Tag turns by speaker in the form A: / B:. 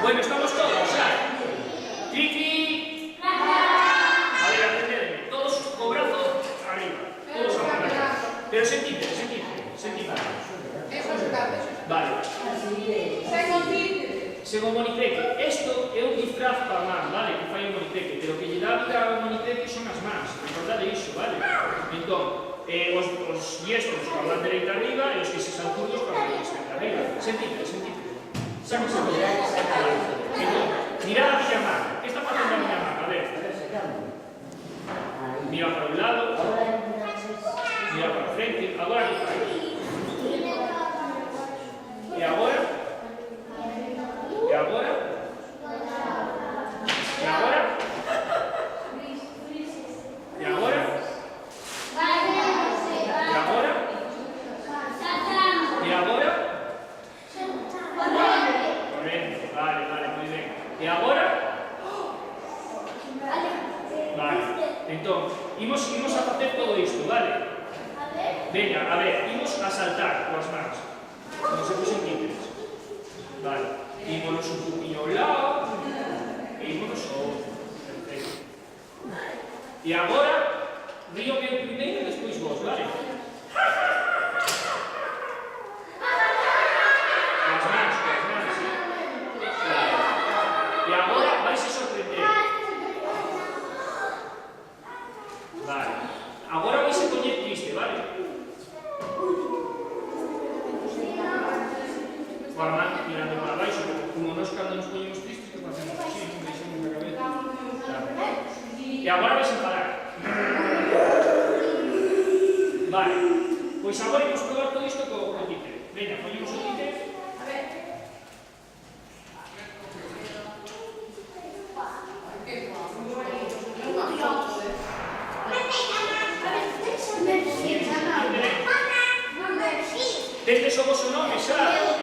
A: Bueno, estamos todos, ¿sabes? Clic. A ver, atendedme. Todos con brazos arriba. Todos arriba. Pero sentite. Vale. Sen o moniceque. Isto é un disfraz para a man, vale? Que fai o moniceque. Pero que lle dá vida ao moniceque son as mans. Recordade iso, vale? Entón, os diestros para a dereita arriba e os que se son zurdos para a esquerda arriba. Sentite. Sáquese a mirar. Mirad a miña man. Que está facendo a miña man? A ver. Mira para un lado. Mira para a frente. Agora que fai? E agora? E agora? E agora? E agora? E agora? E agora? Correcto, vale, muy bien. E agora? Vale, entón, imos a facer todo isto, vale? Veña, a ver, imos a saltar coas mans. Non se puxen títeres. Vale, ímonos un poquinho ao lado e ímonos ao outro. Perfecto. E agora, río meu primeiro e despois vos, vale? Coas mans, sí. Vale. E agora vais a sorprender. Vale. Agora vais a coñer triste, vale? Coa man mirando para baixo, como nos cando nos poñemos tristes, que facemos así, non deixamos na cabeza. E agora vais a parar. Vale. Pois agora imos probar todo isto co títere. Veña, poñemos o títere. Tentes o vosso nome, xa.